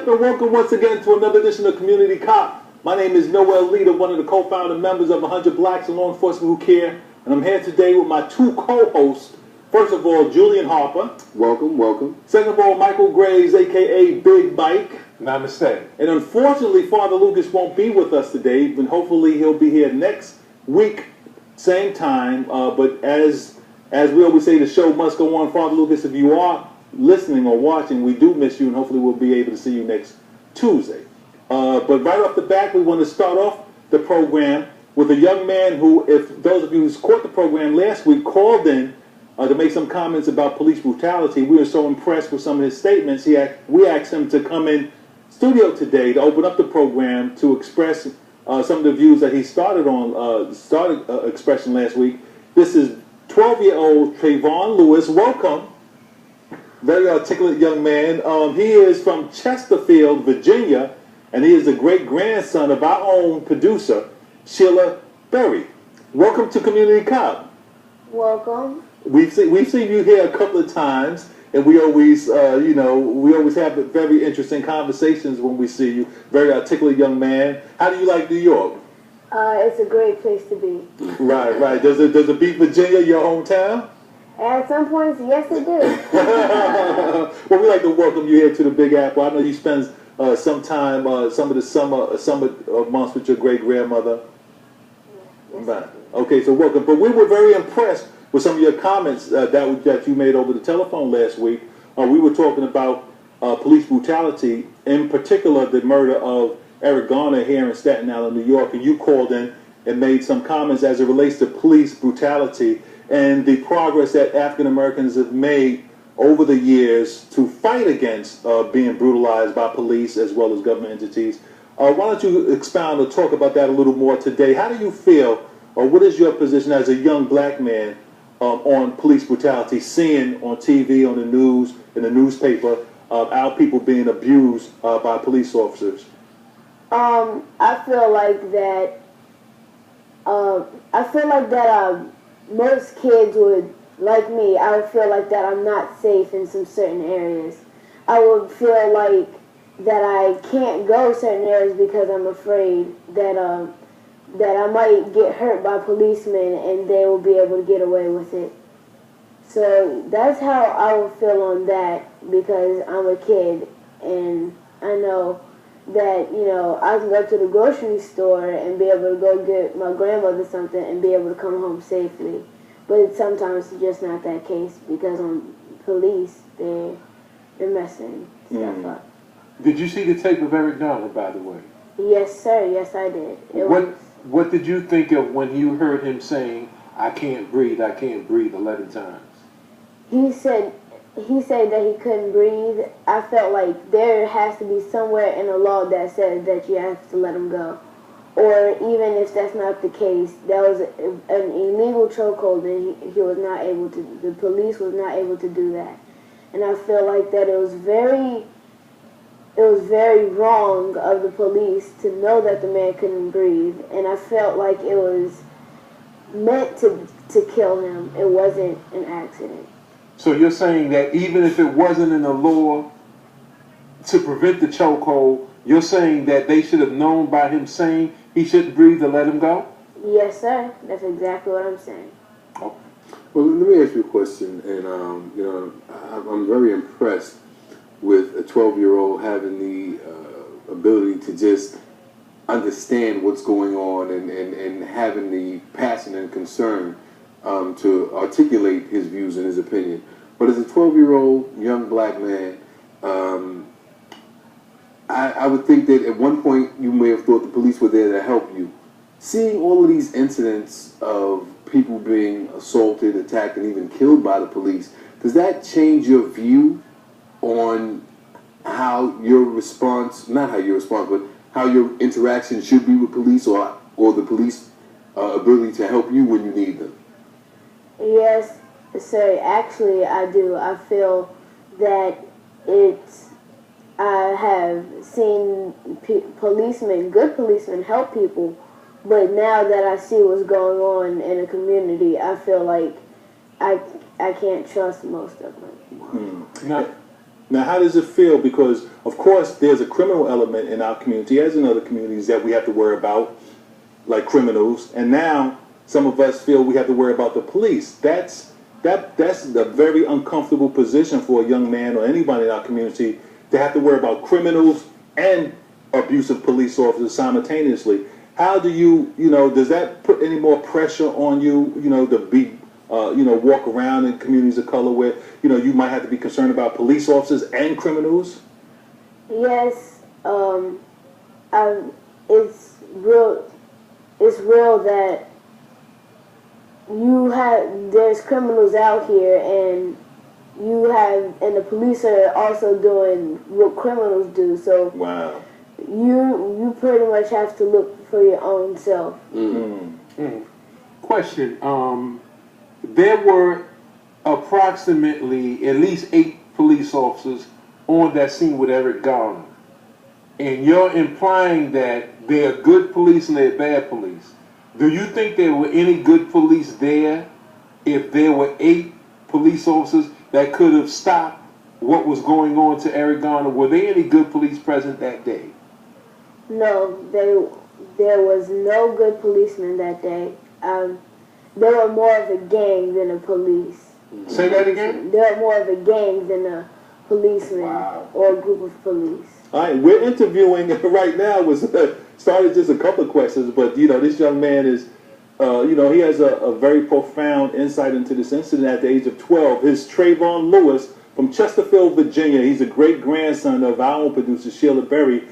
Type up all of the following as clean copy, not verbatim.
Yep, and welcome once again to another edition of Community Cop. My name is Noel Leader, one of the co-founder members of 100 Blacks in Law Enforcement Who Care, and I'm here today with my two co-hosts. First of all, Julian Harper. Welcome, welcome. Second of all, Michael Graves, a.k.a. Big Mike. Namaste. And unfortunately, Father Lucas won't be with us today, but hopefully he'll be here next week, same time. But as we always say, the show must go on. Father Lucas, if you are listening or watching, we do miss you, and hopefully we'll be able to see you next Tuesday. But right off the bat, we want to start off the program with a young man who, if those of you who caught the program last week, called in to make some comments about police brutality. We were so impressed with some of his statements. We asked him to come in studio today to open up the program to express some of the views that he started expressing last week. This is 12-year-old Trayvon Lewis. Welcome. Very articulate young man. He is from Chesterfield, Virginia, and he is the great-grandson of our own producer, Sheila Berry. Welcome to Community Cop. Welcome. We've seen you here a couple of times, and we always, we always have very interesting conversations when we see you. Very articulate young man. How do you like New York? It's a great place to be. Right. Does it beat Virginia, your hometown? At some points, yes, it do. Well, we like to welcome you here to the Big Apple. I know you spend some time, some of the summer months with your great grandmother. Yes, Right. Okay, so welcome. But we were very impressed with some of your comments that you made over the telephone last week. We were talking about police brutality, in particular the murder of Eric Garner here in Staten Island, New York, and you called in and made some comments as it relates to police brutality and the progress that African Americans have made over the years to fight against being brutalized by police as well as government entities. Why don't you expound or talk about that a little more today? How do you feel, or what is your position as a young black man on police brutality, seeing on TV, on the news, in the newspaper, our people being abused by police officers? I feel like that. Most kids would, like me, I would feel like that I'm not safe in some certain areas. I would feel like that I can't go certain areas because I'm afraid that I might get hurt by policemen and they will be able to get away with it. So that's how I would feel on that, because I'm a kid and I know that, I can go to the grocery store and be able to go get my grandmother something and be able to come home safely. But sometimes it's just not that case, because on police, they're messing stuff up. Did you see the tape of Eric Garner, by the way? Yes, sir. Yes, I did. What did you think of when you heard him saying, I can't breathe 11 times? He said that he couldn't breathe. I felt like there has to be somewhere in the law that says that you have to let him go. Or even if that's not the case, that was an illegal chokehold and he was not able to, the police was not able to do that. And I feel like that it was very wrong of the police to know that the man couldn't breathe. And I felt like it was meant to kill him. It wasn't an accident. So you're saying that even if it wasn't in the law to prevent the chokehold, you're saying that they should have known by him saying he shouldn't breathe to let him go? Yes, sir. That's exactly what I'm saying. Okay. Well, let me ask you a question, and I'm very impressed with a 12-year-old having the ability to just understand what's going on and having the passion and concern to articulate his views and his opinion. But as a 12-year-old young black man, I would think that at one point you may have thought the police were there to help you. Seeing all of these incidents of people being assaulted, attacked, and even killed by the police, does that change your view on how your response, not how your response, but how your interaction should be with police, or the police ability to help you when you need them? Yes, sir. Actually, I do. I feel that I have seen good policemen help people, but now that I see what's going on in a community, I feel like I can't trust most of them. Now, how does it feel? Because, of course, there's a criminal element in our community, as in other communities, that we have to worry about, like criminals. And now, some of us feel we have to worry about the police. That's a very uncomfortable position for a young man or anybody in our community to have to worry about criminals and abusive police officers simultaneously. How do you, does that put any more pressure on you, to be, walk around in communities of color where, you might have to be concerned about police officers and criminals? Yes, it's real that there's criminals out here, and the police are also doing what criminals do. So Wow. you pretty much have to look for your own self. Question. There were approximately at least 8 police officers on that scene with Eric Garner. And you're implying that they're good police and they're bad police. Do you think there were any good police there if there were 8 police officers that could have stopped what was going on to Eric Garner? Were there any good police present that day? No, there was no good policeman that day. They were more of a gang than a police. Say that again? They were more of a gang than a policeman or a group of police. All right, we're interviewing right now. Started just a couple of questions, but this young man is, he has a very profound insight into this incident at the age of 12. His Trayvon Lewis from Chesterfield, Virginia. He's a great grandson of our own producer Sheila Berry.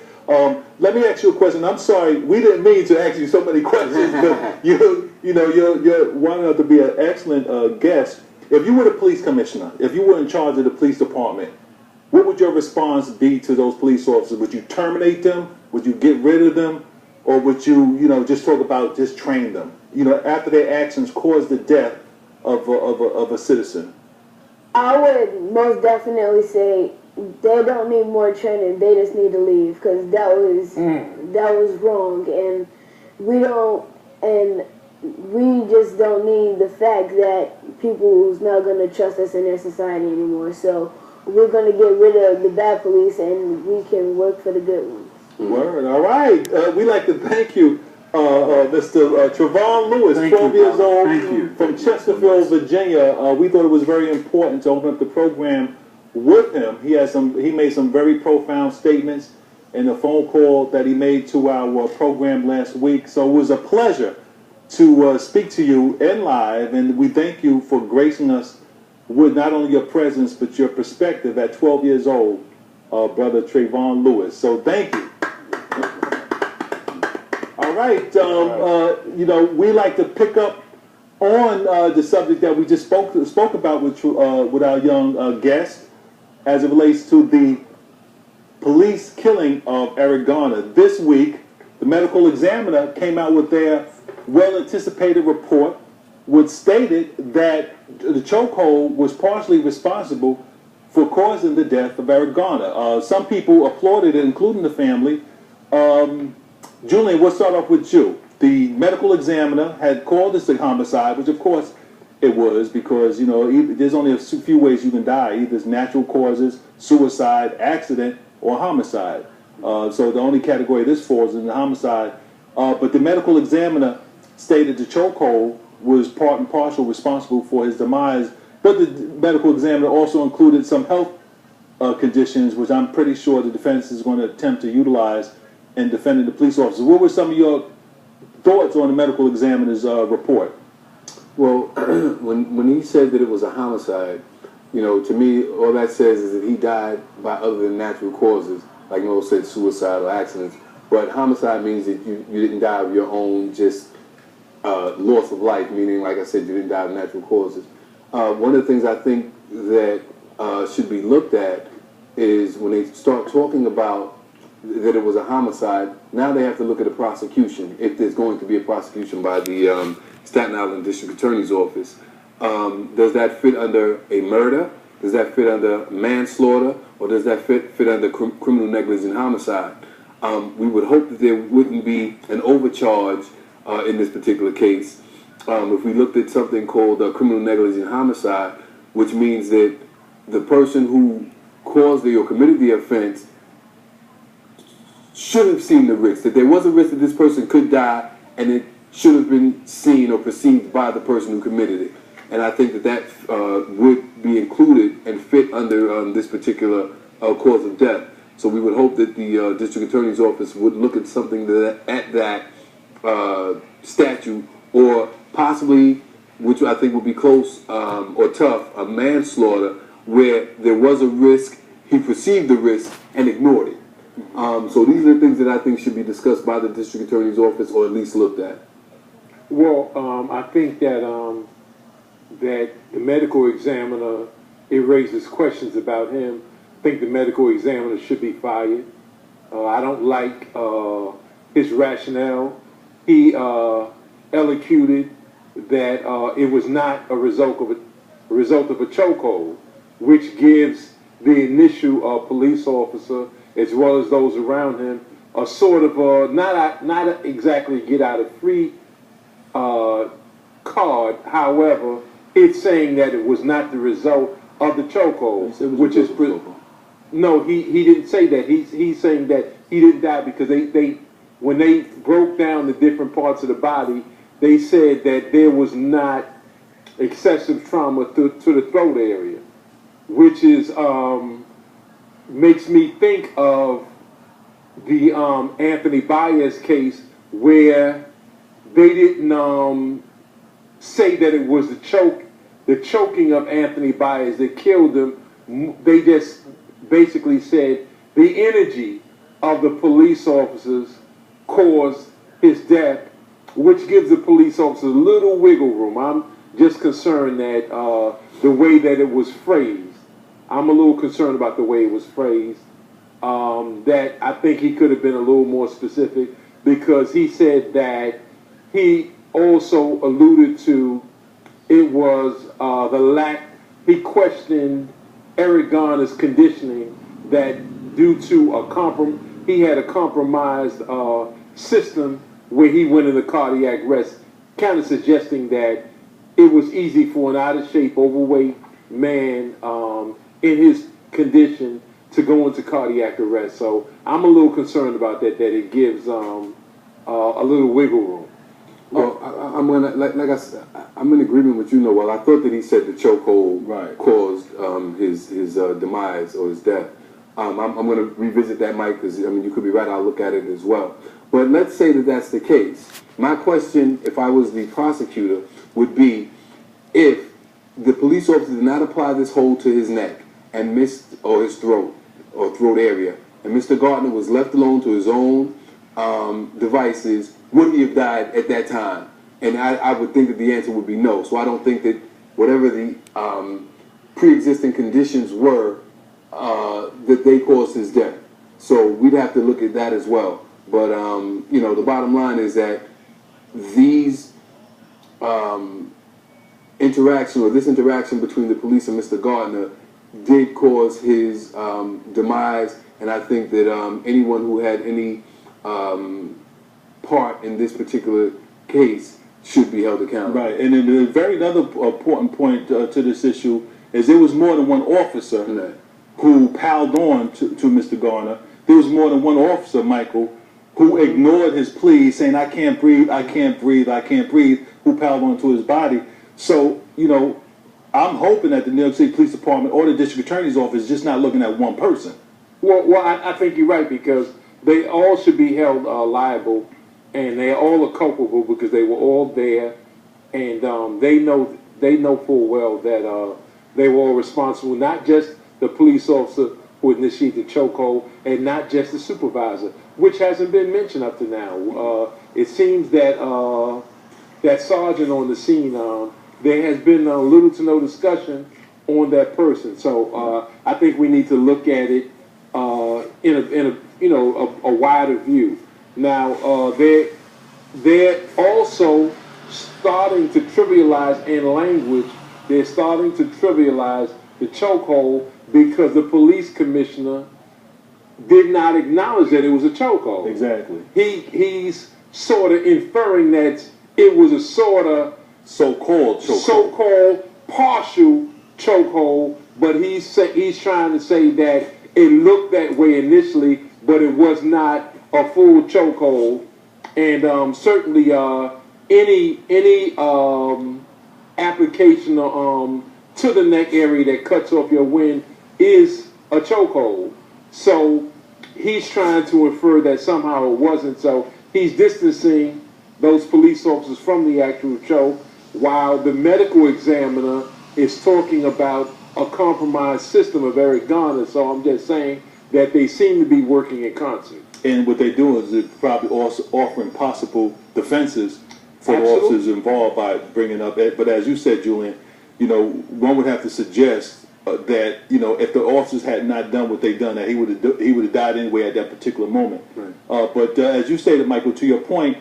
Let me ask you a question. I'm sorry, we didn't mean to ask you so many questions, but you're wanting us to be an excellent guest. If you were the police commissioner, if you were in charge of the police department, what would your response be to those police officers? Would you terminate them? Would you get rid of them? Or would you, just talk about just train them? After their actions caused the death of a citizen. I would most definitely say they don't need more training. They just need to leave, because that was wrong, and we just don't need the fact that people's not going to trust us in their society anymore. So we're going to get rid of the bad police, and we can work for the good ones. Word. All right. We'd like to thank you, Mr. Trayvon Lewis, Thank 12 you, years brother. old, Thank you. from Chesterfield, Virginia. We thought it was very important to open up the program with him. He made some very profound statements in a phone call that he made to our program last week. So it was a pleasure to speak to you in live, and we thank you for gracing us with not only your presence but your perspective at 12 years old, Brother Trayvon Lewis. So thank you. All right. We like to pick up on the subject that we just spoke about with our young guest, as it relates to the police killing of Eric Garner. This week, the medical examiner came out with their well-anticipated report, which stated that the chokehold was partially responsible for causing the death of Eric Garner. Some people applauded it, including the family. Julian, we'll start off with you. The medical examiner had called this a homicide, which of course it was, because there's only a few ways you can die. Either it's natural causes, suicide, accident, or homicide. So the only category this falls in the homicide. But the medical examiner stated the chokehold was part and parcel responsible for his demise. But the medical examiner also included some health conditions, which I'm pretty sure the defense is going to attempt to utilize in defending the police officers. What were some of your thoughts on the medical examiner's report? Well, when he said that it was a homicide, to me, all that says is that he died by other than natural causes, like Noel said, suicide or accidents. But homicide means that you didn't die of your own just loss of life, meaning, like I said, you didn't die of natural causes. One of the things I think that should be looked at is when they start talking about that it was a homicide, now they have to look at a prosecution, if there's going to be a prosecution by the Staten Island District Attorney's Office. Does that fit under a murder? Does that fit under manslaughter? Or does that fit under criminal negligent homicide? We would hope that there wouldn't be an overcharge in this particular case. If we looked at something called criminal negligent homicide, which means that the person who caused or committed the offense should have seen the risk, that there was a risk that this person could die, and it should have been seen or perceived by the person who committed it. And I think that would be included and fit under this particular cause of death. So we would hope that the district attorney's office would look at something at that statute, or possibly, which I think would be close or tough, a manslaughter, where there was a risk, he perceived the risk and ignored it. So these are the things that I think should be discussed by the district attorney's office, or at least looked at. Well, I think that that the medical examiner, it raises questions about him. I think the medical examiner should be fired. I don't like his rationale. He elocuted that it was not a result of a chokehold, which gives the initial police officer, as well as those around him, a sort of not exactly get out of free card. However, it's saying that it was not the result of the chokehold, which is no. He didn't say that. He's saying that he didn't die because they when they broke down the different parts of the body, they said that there was not excessive trauma to the throat area, which is makes me think of the Anthony Baez case, where they didn't say that it was the choking of Anthony Baez that killed him. They just basically said the energy of the police officers caused his death, which gives the police officers a little wiggle room. I'm just concerned that the way that it was phrased, I'm a little concerned about the way it was phrased, that I think he could have been a little more specific, because he said that he also alluded to it was the lack, he questioned Eric Garner's conditioning, that due to he had a compromised system where he went into cardiac arrest, kind of suggesting that it was easy for an out-of-shape, overweight man in his condition to go into cardiac arrest. So I'm a little concerned about that it gives a little wiggle room. Well, I'm gonna like I said, I'm in agreement with you, Noel. I thought that he said the chokehold caused his demise or his death. I'm going to revisit that, Mike, because I mean you could be right. I'll look at it as well. But let's say that that's the case. My question, if I was the prosecutor, would be if the police officer did not apply this hold to his neck and or his throat or throat area, and Mr. Gardner was left alone to his own devices, would he have died at that time? And I would think that the answer would be no. So I don't think that whatever the pre-existing conditions were, that they caused his death. So we'd have to look at that as well. But, you know, the bottom line is that these this interaction between the police and Mr. Gardner did cause his demise, and I think that anyone who had any part in this particular case should be held accountable. Right, and then the very another important point to this issue is there was more than one officer who piled on to Mr. Garner. There was more than one officer, Michael, who ignored his pleas, saying, I can't breathe, I can't breathe, I can't breathe, who piled onto his body. So, you know, I'm hoping that the New York City Police Department or the District Attorney's Office is just not looking at one person. Well, I think you're right, because they all should be held liable, and they all are culpable because they were all there, and they know full well that they were all responsible, not just the police officer who initiated the chokehold, and not just the supervisor, which hasn't been mentioned up to now. It seems that that sergeant on the scene, there has been little to no discussion on that person. So I think we need to look at it in a wider view. Now they're also starting to trivialize in language. They're starting to trivialize the chokehold because the police commissioner did not acknowledge that it was a chokehold. Exactly. He's sort of inferring that it was a sort of so-called partial chokehold. chokehold, but he's trying to say that it looked that way initially, but it was not a full chokehold. And certainly any application to the neck area that cuts off your wind is a chokehold. So he's trying to infer that somehow it wasn't. So he's distancing those police officers from the actual choke, while the medical examiner is talking about a compromised system of Eric Garner. So I'm just saying that they seem to be working in concert. And what they're doing is they're probably also offering possible defenses for the Absolutely. officers involved by bringing up it. But as you said, Julian, one would have to suggest that if the officers had not done what they done, that he would have died anyway at that particular moment. Right. But as you stated, Michael, to your point,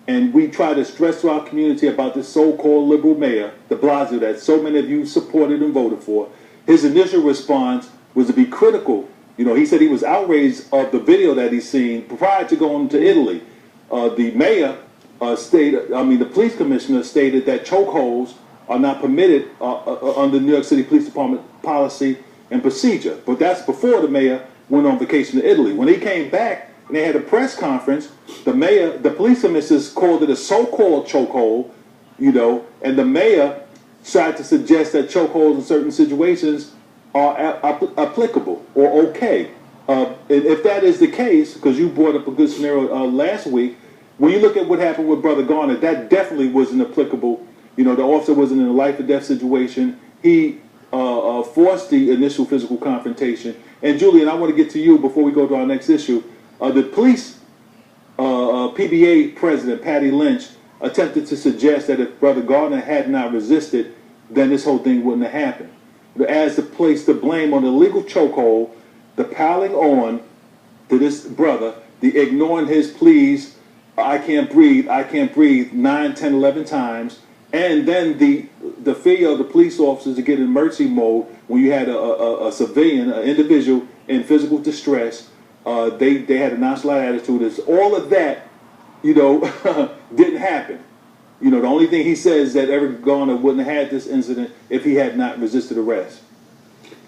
and we try to stress to our community about this so-called liberal mayor, de Blasio, that so many of you supported and voted for. His initial response was to be critical. He said he was outraged of the video that he's seen prior to going to Italy. The mayor the police commissioner stated that chokeholds are not permitted under New York City Police Department policy and procedure. But that's before the mayor went on vacation to Italy. When he came back and they had a press conference, the police commissioner called it a so-called chokehold, and the mayor tried to suggest that chokeholds in certain situations are applicable or okay. If that is the case, because you brought up a good scenario last week, when you look at what happened with Brother Garner, that definitely wasn't applicable. The officer wasn't in a life or death situation. He forced the initial physical confrontation. And Julian, I want to get to you before we go to our next issue. The police PBA president, Patty Lynch, attempted to suggest that if Brother Garner had not resisted, then this whole thing wouldn't have happened. As to place the blame on the illegal chokehold, the piling on to this brother, the ignoring his pleas, I can't breathe, 9, 10, 11 times, and then the failure of the police officers to get in mercy mode when you had a civilian, an individual in physical distress. They had a nonchalant attitude. All of that, didn't happen. The only thing he says is that Eric Garner wouldn't have had this incident if he had not resisted arrest.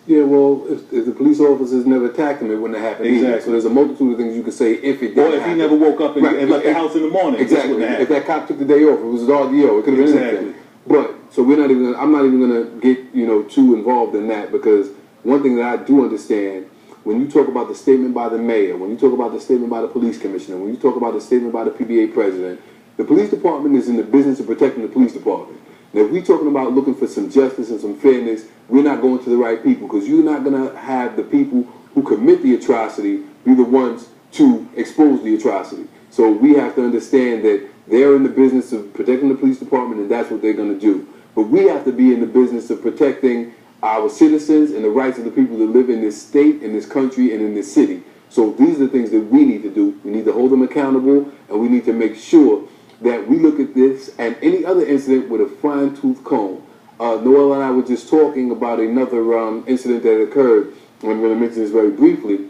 Yeah, well, if the police officers never attacked him, it wouldn't have happened either. Exactly. So there's a multitude of things you could say if it did. Or if he never woke up and left the house in the morning. Exactly. This wouldn't If happen. that cop took the day off, it was his RDO. It could have been anything. But so I'm not even gonna get too involved in that, because one thing that I do understand, when you talk about the statement by the mayor, when you talk about the statement by the police commissioner, when you talk about the statement by the PBA president, the police department is in the business of protecting the police department. Now, if we're talking about looking for some justice and some fairness, we're not going to the right people, because you're not going to have the people who commit the atrocity be the ones to expose the atrocity. So we have to understand that they're in the business of protecting the police department, and that's what they're going to do. But we have to be in the business of protecting our citizens and the rights of the people that live in this state, in this country, and in this city. So these are the things that we need to do. We need to hold them accountable, and we need to make sure that we look at this and any other incident with a fine-tooth comb. Noel and I were just talking about another incident that occurred, I'm going to mention this very briefly,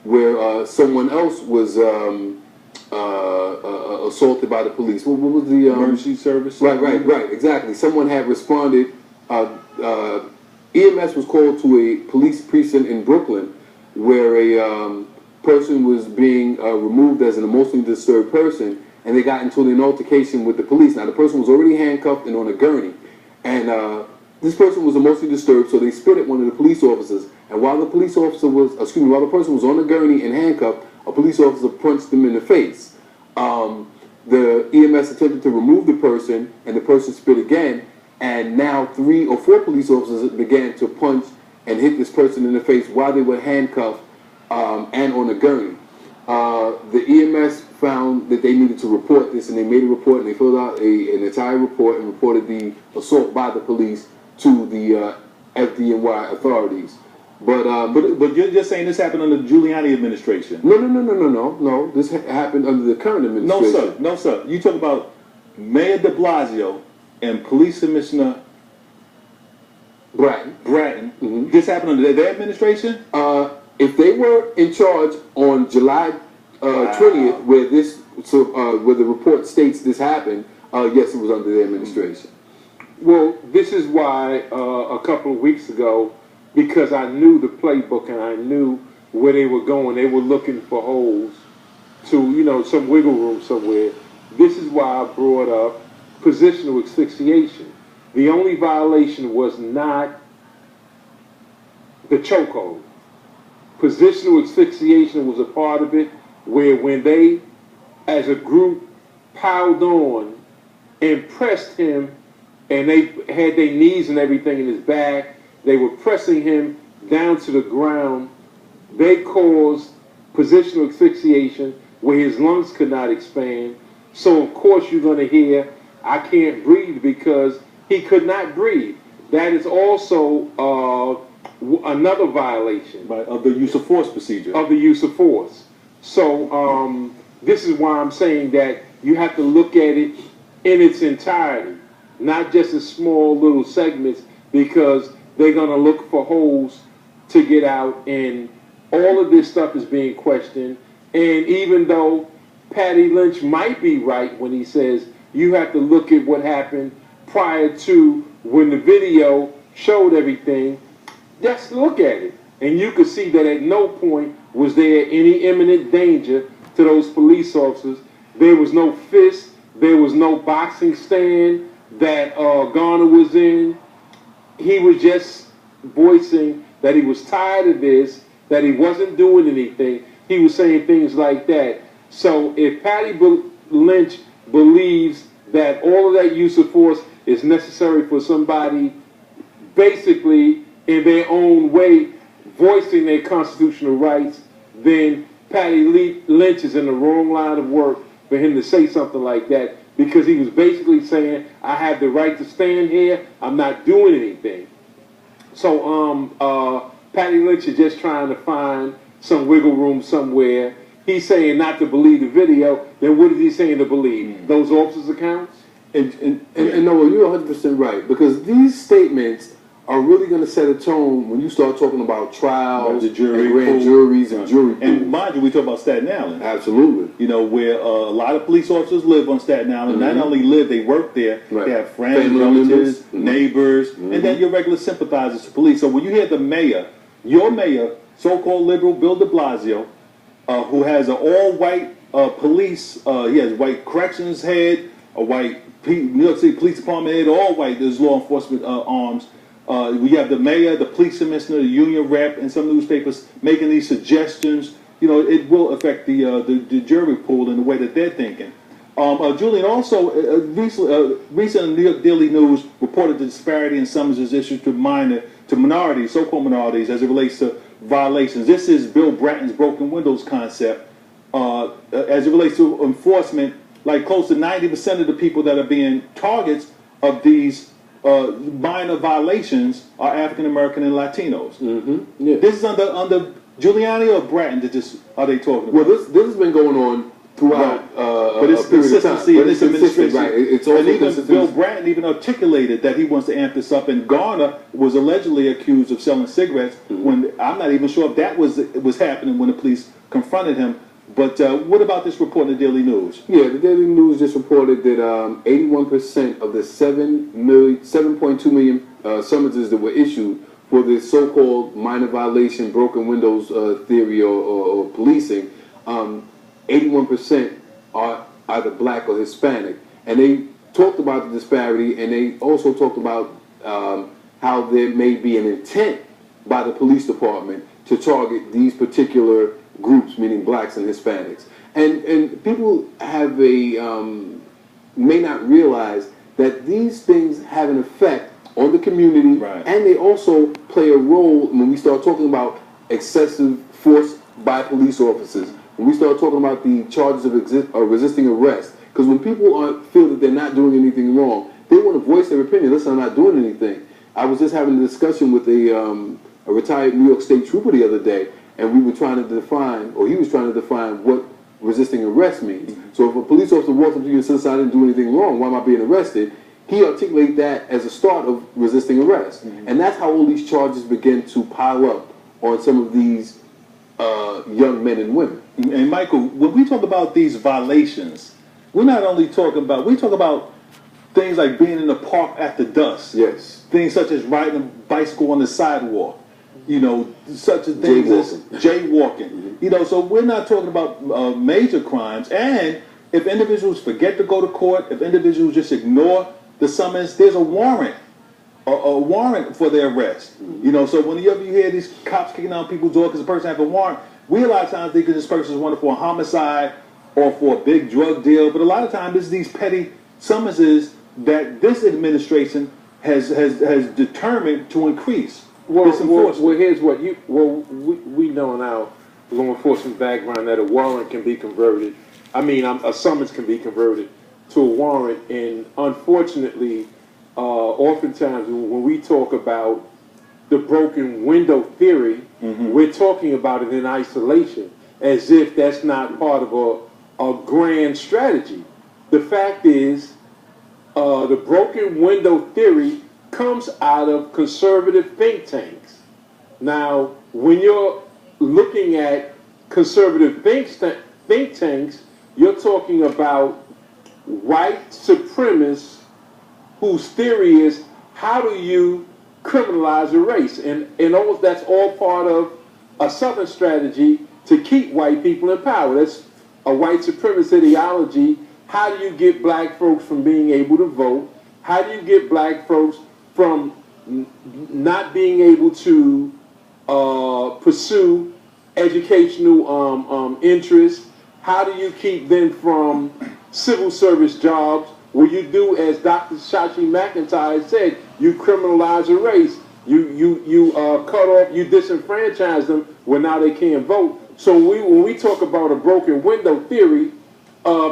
where someone else was assaulted by the police. What was the... Emergency service? Right, exactly. Someone had responded. EMS was called to a police precinct in Brooklyn where a person was being removed as an emotionally disturbed person, and they got into an altercation with the police. Now, the person was already handcuffed and on a gurney, and this person was emotionally disturbed, so they spit at one of the police officers. And while the person was on the gurney and handcuffed, a police officer punched him in the face. The EMS attempted to remove the person, and the person spit again, and now 3 or 4 police officers began to punch and hit this person in the face while they were handcuffed and on a gurney. The EMS found that they needed to report this, and they made a report, and they filled out an entire report and reported the assault by the police to the FDNY authorities. But you're just saying this happened under the Giuliani administration? No. This happened under the current administration. No, sir. You talk about Mayor de Blasio and Police Commissioner Bratton. Mm-hmm. This happened under their administration? If they were in charge on July 20th, where the report states this happened, yes, it was under their administration. Well, this is why a couple of weeks ago, because I knew the playbook and I knew where they were going, they were looking for holes to, some wiggle room somewhere. This is why I brought up positional asphyxiation. The only violation was not the chokehold. Positional asphyxiation was a part of it, where when they, as a group, piled on and pressed him, and they had their knees and everything in his back, they were pressing him down to the ground, they caused positional asphyxiation where his lungs could not expand. So of course you're going to hear, I can't breathe, because he could not breathe. That is also another violation. Right, of the use of force procedure. Of the use of force. So this is why I'm saying that you have to look at it in its entirety, not just in small little segments, because they're going to look for holes to get out, and all of this stuff is being questioned. And even though Patty Lynch might be right when he says you have to look at what happened prior to when the video showed everything, just look at it. And you could see that at no point was there any imminent danger to those police officers. There was no fist. There was no boxing stand that Garner was in. He was just voicing that he was tired of this, that he wasn't doing anything. He was saying things like that. So if Patty Lynch believes that all of that use of force is necessary for somebody basically in their own way voicing their constitutional rights, then Patty Lynch is in the wrong line of work for him to say something like that, because he was basically saying, I have the right to stand here, I'm not doing anything. So Patty Lynch is just trying to find some wiggle room somewhere. He's saying not to believe the video, then what is he saying to believe? Those officers' accounts? And Noah, you're 100% right, because these statements are really going to set a tone when you start talking about trials, the jury and grand pool. juries, and jury pools. And mind you, we talk about Staten Island. Absolutely. You know, where a lot of police officers live on Staten Island. Not only live, they work there. Right. They have friends, Family relatives, members. neighbors, and then your regular sympathizers to police. So when you hear the mayor, your mayor, so-called liberal Bill de Blasio, who has an all-white police, he has white corrections head, a white New York City Police Department head, all white, there's law enforcement arms. We have the mayor, the police commissioner, the union rep, and some newspapers making these suggestions. You know, it will affect the jury pool in the way that they're thinking. Julian, also, recent New York Daily News reported the disparity in summonses issued to minorities, so-called minorities, as it relates to violations. This is Bill Bratton's broken windows concept. As it relates to enforcement, like close to 90% of the people that are being targets of these minor violations are African American and Latinos. Mm-hmm. Yeah. This is under Giuliani or Bratton that are they talking about? Well, this has been going on throughout but it's a period of time. consistency in this administration. Right. It's also and even consistency. Bill Bratton even articulated that he wants to amp this up. And Garner was allegedly accused of selling cigarettes when I'm not even sure if that was happening when the police confronted him. But what about this report in the Daily News? Yeah, the Daily News just reported that 81% of the 7.2 million summonses that were issued for the so-called minor violation, broken windows theory or policing, 81% are either black or Hispanic. And they talked about the disparity, and they also talked about how there may be an intent by the police department to target these particular groups, meaning blacks and Hispanics. And people have may not realize that these things have an effect on the community, Right. and they also play a role when we start talking about excessive force by police officers, when we start talking about the charges of resisting arrest. Because when people feel that they're not doing anything wrong, they want to voice their opinion. Listen, I'm not doing anything. I was just having a discussion with a retired New York State trooper the other day, and we were trying to define, or he was trying to define, what resisting arrest means. So if a police officer walks up to you and says, I didn't do anything wrong, why am I being arrested? He articulated that as a start of resisting arrest. And that's how all these charges begin to pile up on some of these young men and women. And Michael, when we talk about these violations, we're not only talking about, we talk about things like being in the park after dusk. Yes. Things such as riding a bicycle on the sidewalk. You know, such as things as jaywalking. You know, so we're not talking about major crimes. And if individuals forget to go to court, if individuals just ignore the summons, there's a warrant. A warrant for their arrest. You know, so whenever you hear these cops kicking down people's door because the person has a warrant, we a lot of times think that this person is wanted for a homicide or for a big drug deal, but a lot of times it's these petty summonses that this administration has determined to increase. Well, here's what we know in our law enforcement background that a warrant can be converted. I mean, a summons can be converted to a warrant, and unfortunately, oftentimes when we talk about the broken window theory, we're talking about it in isolation, as if that's not part of a grand strategy. The fact is, the broken window theory comes out of conservative think tanks. Now, when you're looking at conservative think tanks, you're talking about white supremacists whose theory is, how do you criminalize a race? And that's all part of a Southern strategy to keep white people in power. That's a white supremacist ideology. How do you get black folks from being able to vote? How do you get black folks from not being able to pursue educational interests? How do you keep them from civil service jobs where you do, as Dr. Shashi McIntyre said, you criminalize a race, you cut off, you disenfranchise them where now they can't vote. So when we talk about a broken window theory,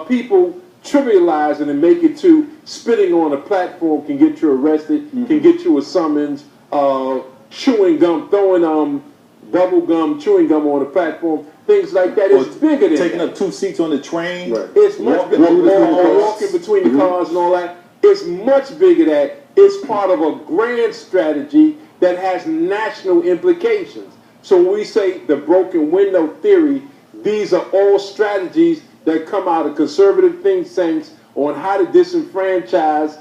people trivialize it and make it to spitting on a platform can get you arrested, can get you a summons, chewing gum, throwing bubble gum, chewing gum on a platform, things like that. It's bigger than taking that. up 2 seats on the train. Right. It's much bigger. Walking between the cars and all that. It's much bigger than that. It's part of a grand strategy that has national implications. So when we say the broken window theory, these are all strategies that come out of conservative think tanks on how to disenfranchise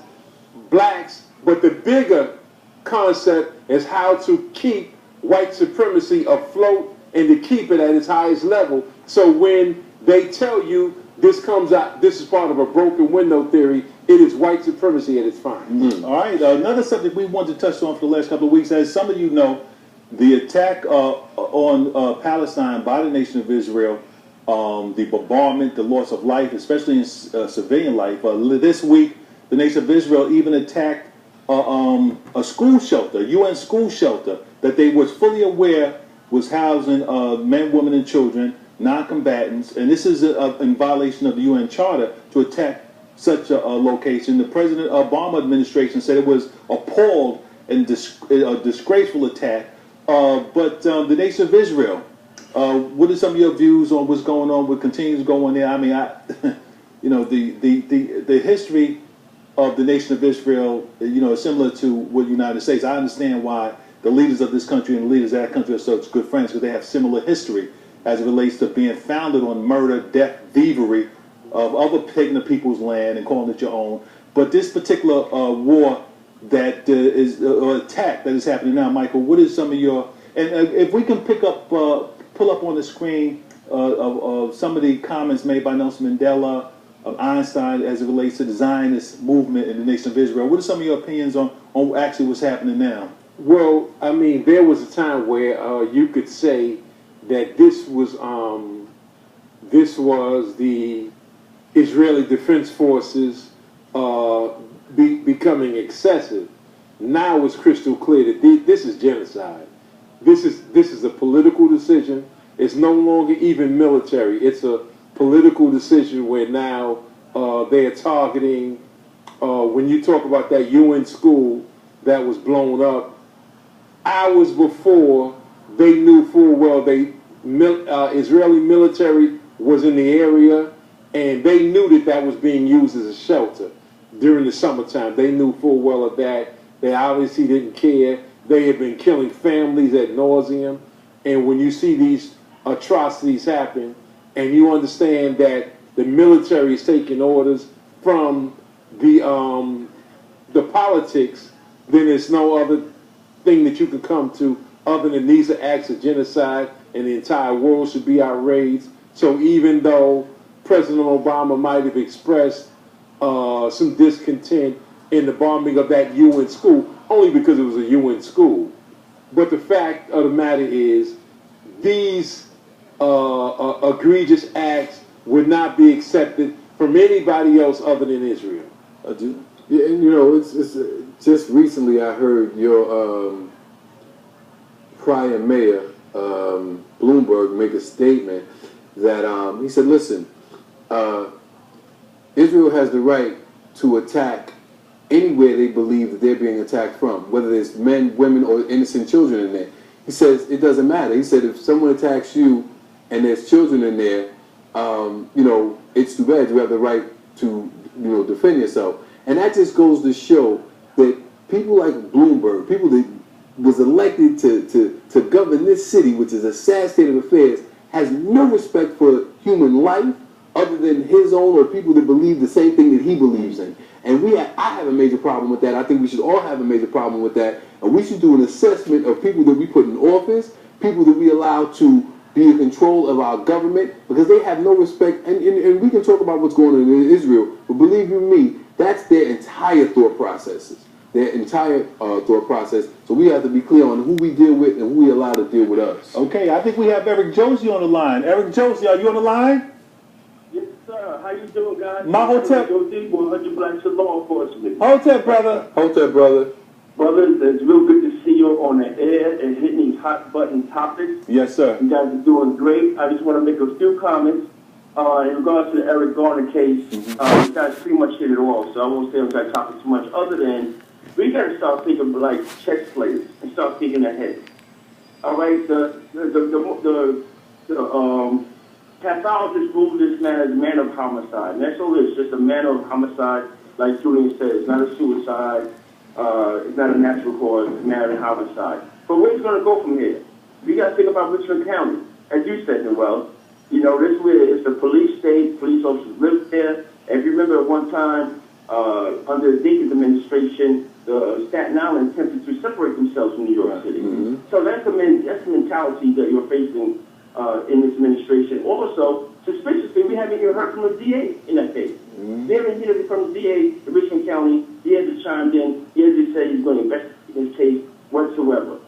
blacks. But the bigger concept is how to keep white supremacy afloat and to keep it at its highest level. So when they tell you this comes out, this is part of a broken window theory, it is white supremacy at its finest. All right, another subject we wanted to touch on for the last couple of weeks, as some of you know, the attack on Palestine by the nation of Israel, the bombardment, the loss of life, especially in civilian life. This week, the nation of Israel even attacked a school shelter, UN school shelter, that they was fully aware was housing men, women, and children, non-combatants, and this is in violation of the UN Charter to attack such a location. The President Obama administration said it was appalled and a disgraceful attack. But the nation of Israel, what are some of your views on what's going on, what continues going there? I mean, you know, the history of the nation of Israel, you know, is similar to what the United States. I understand why the leaders of this country and the leaders of that country are such good friends, because they have similar history as it relates to being founded on murder, death, thievery of other taking the people's land and calling it your own. But this particular war that is attack that is happening now, Michael, what is some of your, and if we can pick up, pull up on the screen of some of the comments made by Nelson Mandela, of Einstein, as it relates to the Zionist movement in the nation of Israel. What are some of your opinions on actually what's happening now? Well, I mean, there was a time where you could say that this was the Israeli Defense Forces becoming excessive. Now it's crystal clear that this is genocide. This is a political decision. It's no longer even military. It's a political decision where now they are targeting. When you talk about that UN school that was blown up, hours before they knew full well Israeli military was in the area, and they knew that was being used as a shelter during the summertime. They knew full well of that. They obviously didn't care. They had been killing families ad nauseum. And when you see these atrocities happen, and you understand that the military is taking orders from the the politics, then there's no other thing that you can come to other than these are acts of genocide and the entire world should be outraged. So even though President Obama might have expressed some discontent in the bombing of that UN school, only because it was a UN school, but the fact of the matter is these egregious acts would not be accepted from anybody else other than Israel. Yeah, and you know, it's just recently I heard your prior mayor Bloomberg make a statement that he said, "Listen, Israel has the right to attack anywhere they believe that they're being attacked from, whether there's men, women, or innocent children in there." He says it doesn't matter. He said if someone attacks you and there's children in there, you know, it's too bad. You have the right to, you know, defend yourself. And that just goes to show that people like Bloomberg, people that was elected to govern this city, which is a sad state of affairs, has no respect for human life other than his own or people that believe the same thing that he believes in. And I have a major problem with that. I think we should all have a major problem with that. And we should do an assessment of people that we put in office, people that we allow to be in control of our government, because they have no respect. And we can talk about what's going on in Israel, but believe you me, that's their entire thought processes. Their entire thought process. So we have to be clear on who we deal with and who we allow to deal with us. Okay, I think we have Eric Josie on the line. Eric Josie, are you on the line? Yes, sir. How you doing, guys? Mahotep. 100 Blacks to law enforcement. Hotep, brother. Hotep, brother. Brothers, it's real good to see you on the air and hitting these hot button topics. Yes, sir. You guys are doing great. I just want to make a few comments in regards to the Eric Garner case. You guys pretty much hit it all, so I won't stay on that topic too much. Other than we got to start thinking like chess players and start thinking ahead. All right, the pathologist ruled this man as a man of homicide. And that's all it is, just a man of homicide, like Julian said. It's not a suicide. It's not a natural cause. It's a man of homicide. But where's it going to go from here? We got to think about Richmond County. As you said, Noel, you know, this where it's a police state. Police officers live there. And if you remember at one time, under the Dinkins administration, the Staten Island attempted to separate themselves from New York City. So that's the mentality that you're facing in this administration. Also, suspiciously, we haven't even heard from the DA in that case. We haven't heard from the DA in Richmond County. He hasn't chimed in. He hasn't said he's going to investigate this case whatsoever.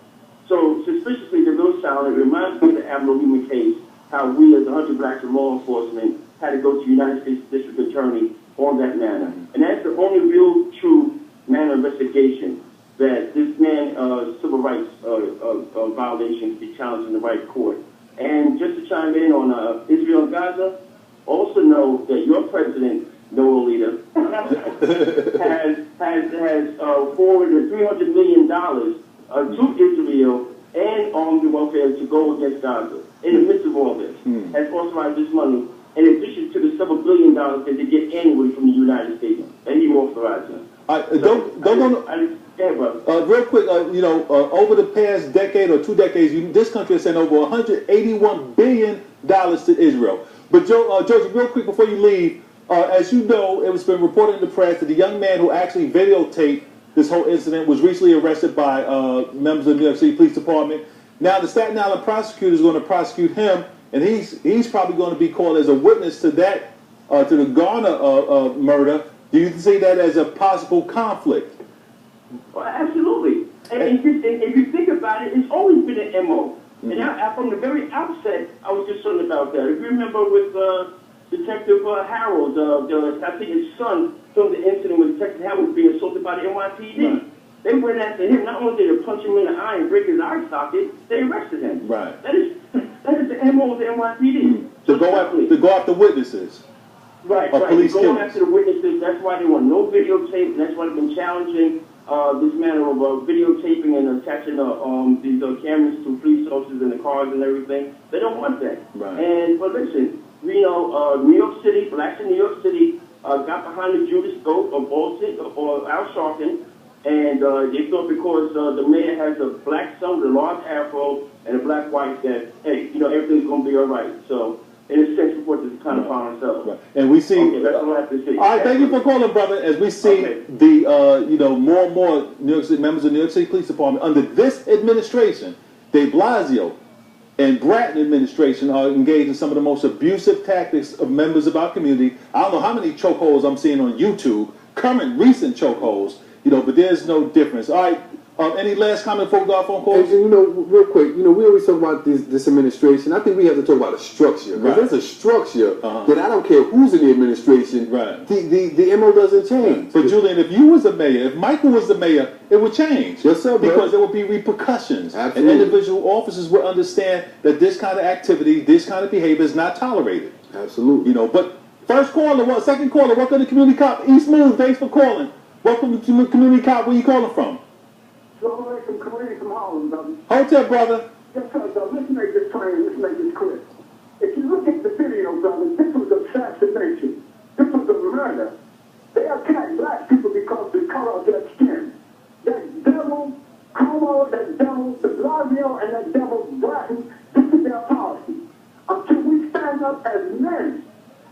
So suspiciously, they're real silent. It reminds me of the Admiral Lehman case, how we as 100 Blacks in law enforcement had to go to the United States District Attorney on that manner. And that's the only real true manner of investigation that this man civil rights violation to be challenged in the right court. And just to chime in on Israel and Gaza, also know that your president, Noah Leader, has forwarded $300 million to Israel and armed the welfare to go against Gaza. In the midst of all this, has authorized this money in addition to the several $1 billion that they get annually from the United States, and he authorized them. Real quick, you know, over the past decade or 2 decades, this country has sent over $181 billion to Israel. But Joseph, real quick before you leave, as you know, it was been reported in the press that the young man who actually videotaped this whole incident was recently arrested by members of the New York City Police Department. Now the Staten Island prosecutor is going to prosecute him, and he's probably going to be called as a witness to that, to the Garner murder. Do you see that as a possible conflict? Well, absolutely. And if you think about it, it's always been an MO. And from the very outset, I was concerned about that. If you remember with Detective Harold, I think his son filmed the incident when Detective Harold was being assaulted by the NYPD. Right. They went after him. Not only did they punch him in the eye and break his eye socket, they arrested him. Right. That is the MO of the NYPD. To go after witnesses. Right. Going after the witnesses. That's why they want no videotape. And that's why they've been challenging this manner of videotaping and attaching these cameras to police officers in the cars and everything. They don't want that. Right. But listen, we know New York City, blacks in New York City got behind the Judas goat of Al Sharpton, and they thought because the mayor has a black son with a large afro and a black wife that, hey, you know, everything's going to be all right. So in exchange for what this kind of power himself. Right. And we see. Okay, that's all I have to say. All right, thank you for calling, brother. As we see Okay. the more and more New York City members of the New York City Police Department under this administration, De Blasio and Bratton administration are engaged in some of the most abusive tactics of members of our community. I don't know how many chokeholds I'm seeing on YouTube, current recent chokeholds, but there's no difference. All right, any last comment before we go off on calls? And, real quick, we always talk about this administration. I think we have to talk about a structure. Because Right. there's a structure Uh-huh. that I don't care who's in the administration. Right. The MO doesn't change. But Julian, if you was the mayor, if Michael was the mayor, it would change. Yes, sir, bro. Because there would be repercussions. Absolutely. And individual officers would understand that this kind of activity, this kind of behavior is not tolerated. Absolutely. But first caller, second caller, welcome to Community Cop. East Moon, thanks for calling. Welcome to Community Cop. Where you calling from? So from Korea, from Harlem, brother. Hotel, brother. Yes, sir. So let's make this plain. Let's make this clear. If you look at the video, brother, this was assassination. This was a murder. They attacked black people because of the color of their skin. That devil, Cuomo, that devil, de Blasio, and that devil, Bratton, this is their policy. Until we stand up as men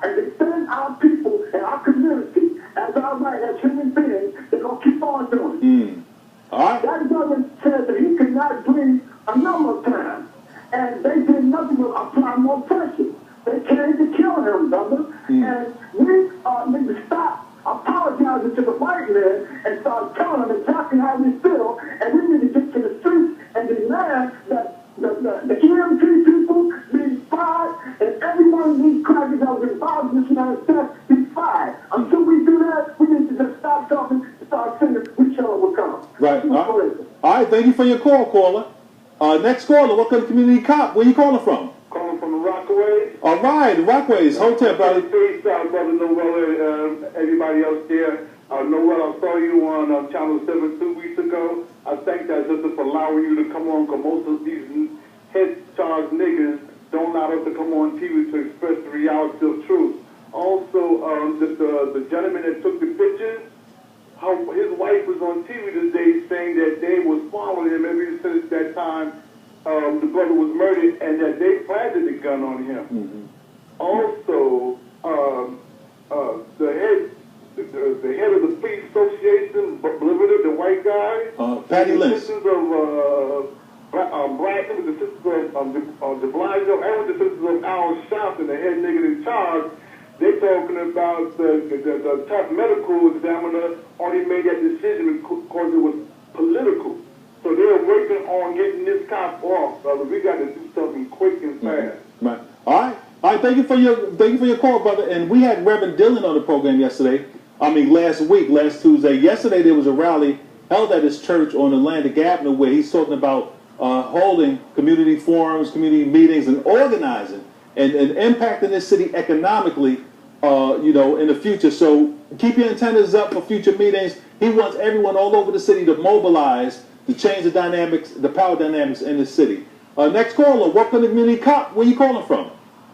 and defend our people and our community as our right as human beings, they're going to keep on doing it. All right. That brother said that he could not breathe a number of times. And they did nothing but apply more pressure. They came to kill him, brother. And we need to stop apologizing to the white man and start telling them exactly how we feel. And we need to get to the streets and demand that the EMT people be fired and every one of these crackers that was involved in this man's death be fired. Until we do that, we need to just stop talking and start singing, we shall overcome. Right. All right, thank you for your call, caller. Next caller, welcome to Community Cop. Where you calling from? Calling from the Rockaway. All right, the Rockaways, Hotel, brother. Peace out, brother Noel, everybody else there. Noel, I saw you on Channel 7 2 weeks ago. I thank that just for allowing you to come on, because most of these head-charged niggas don't allow us to come on TV to express the reality of truth. Also, the gentleman that took the pictures, how his wife was on TV today saying that they was following him ever since that time the brother was murdered, and that they planted the gun on him. Also, the head of the police association, the white guy, Patty the Lynch. sisters of Bratton, with the sisters of de Blasio, and with the sisters of Al Sharpton, the head nigga in charge. They're talking about the top medical examiner only made that decision because it was political. So they're working on getting this cop off, brother. We got to do something quick and fast. Right. All right. Thank you for your call, brother. And we had Reverend Dillon on the program last Tuesday. Yesterday there was a rally held at his church on Atlantic Avenue where he's talking about holding community forums, community meetings, and organizing and impacting this city economically, in the future. So keep your antennas up for future meetings. He wants everyone all over the city to mobilize to change the dynamics, the power dynamics in the city. Next caller, welcome to Community Cop. Where you calling from?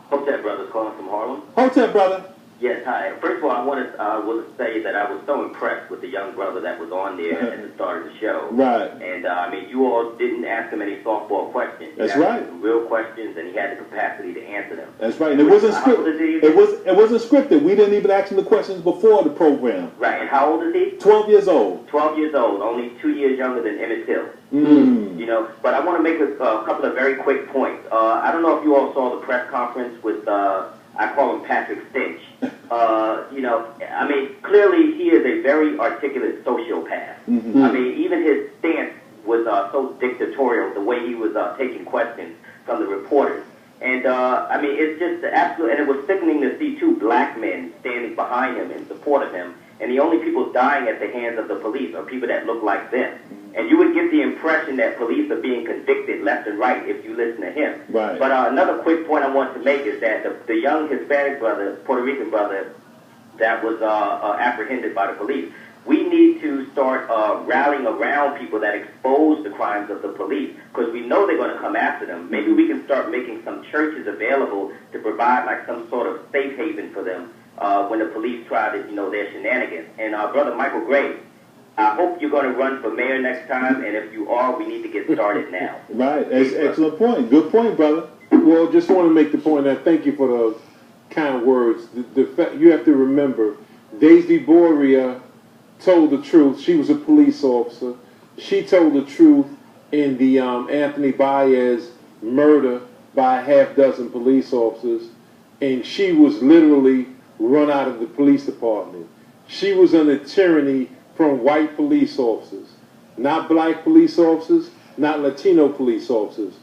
Hotel Brothers calling from Harlem. Hotel, brother. Yes, hi. First of all, I want to say that I was so impressed with the young brother that was on there at the start of the show. Right. And, you all didn't ask him any softball questions. That's You asked right. him some real questions, and he had the capacity to answer them. That's right. And it wasn't How old is scripted. he? It wasn't scripted. We didn't even ask him the questions before the program. Right, and how old is he? 12 years old. 12 years old, only 2 years younger than Emmett Till. But I want to make a couple of very quick points. I don't know if you all saw the press conference with, I call him Patrick Finch. Clearly he is a very articulate sociopath. Even his stance was so dictatorial, the way he was taking questions from the reporters. And, it's just absolute, and it was sickening to see two black men standing behind him in support of him, and the only people dying at the hands of the police are people that look like them. And you would get the impression that police are being convicted left and right if you listen to him. Right. But another quick point I want to make is that the young Hispanic brother, Puerto Rican brother, that was apprehended by the police, we need to start rallying around people that expose the crimes of the police, because we know they're going to come after them. Maybe we can start making some churches available to provide like some sort of safe haven for them when the police try to, their shenanigans. And Brother Michael Gray, I hope you're going to run for mayor next time, and if you are, we need to get started now. Right. Excellent point. Good point, brother. Well, just want to make the point that thank you for the kind words. You have to remember, Daisy Boria told the truth. She was a police officer. She told the truth in the Anthony Baez murder by a half dozen police officers, and she was literally run out of the police department. She was under tyranny from white police officers, not black police officers, not Latino police officers.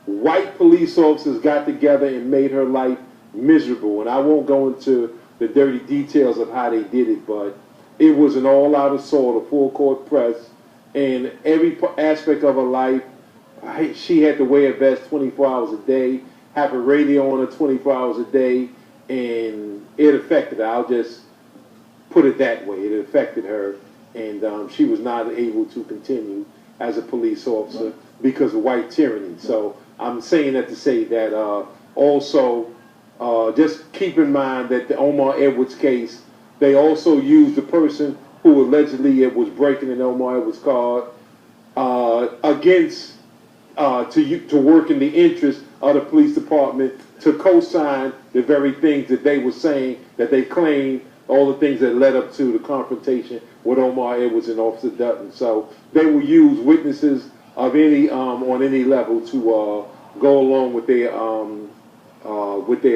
White police officers got together and made her life miserable. And I won't go into the dirty details of how they did it, but it was an all-out assault, a full-court press, and every aspect of her life. She had to wear a vest 24 hours a day, have a radio on her 24 hours a day, and it affected her. I'll just put it that way. It affected her, and she was not able to continue as a police officer because of white tyranny. So I'm saying that to say that also just keep in mind that the Omar Edwards case, they also used the person who allegedly was breaking in Omar Edwards' car against to work in the interest of the police department to co-sign the very things that they were saying, that they claimed, all the things that led up to the confrontation with Omar Edwards and Officer Dutton. So they will use witnesses of any on any level to go along with their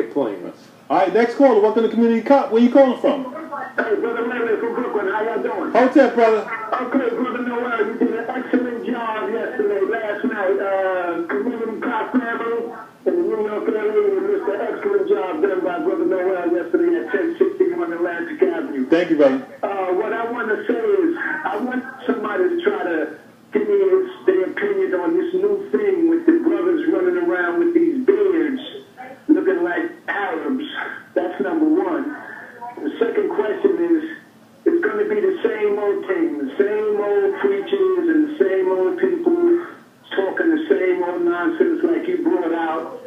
plans. All right, next caller. Welcome to Community Cop. Where you calling from? Hey, Brother Larry from Brooklyn, how y'all doing? Hotep, brother. Okay, Brother Noel, you did an excellent job last night. Community Cop family in the New York area, you did an excellent job done by Brother Noel yesterday at 1061 Atlantic Avenue. Thank you, brother. What I want to say is, I want somebody to try to give me their opinion on this new thing with the brothers running around with these beards, looking like Arabs. That's number one. The second question is, it's going to be the same old thing, the same old preachers and the same old people talking the same old nonsense like you brought out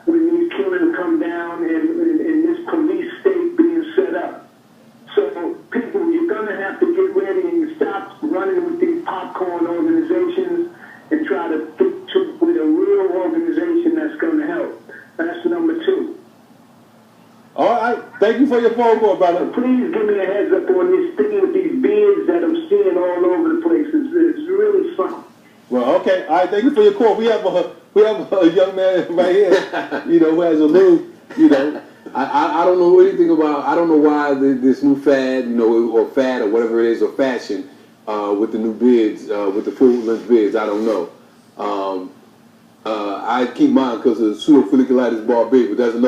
when these killings come down in this police state being set up. So people, you're going to have to get ready and stop running with these popcorn organizations and try to get with a real organization that's going to help. That's number two. All right. Thank you for your phone call, brother. Please give me a heads up on this thing with these beards that I'm seeing all over the place. It's really fun. Well, okay. All right. Thank you for your call. We have a young man right here, who has a little, I don't know anything about. I don't know why this new fad, or fad or whatever it is, or fashion with the new beards, with the full length beards. I don't know. I keep mine because of pseudofolliculitis barbae, but that's another.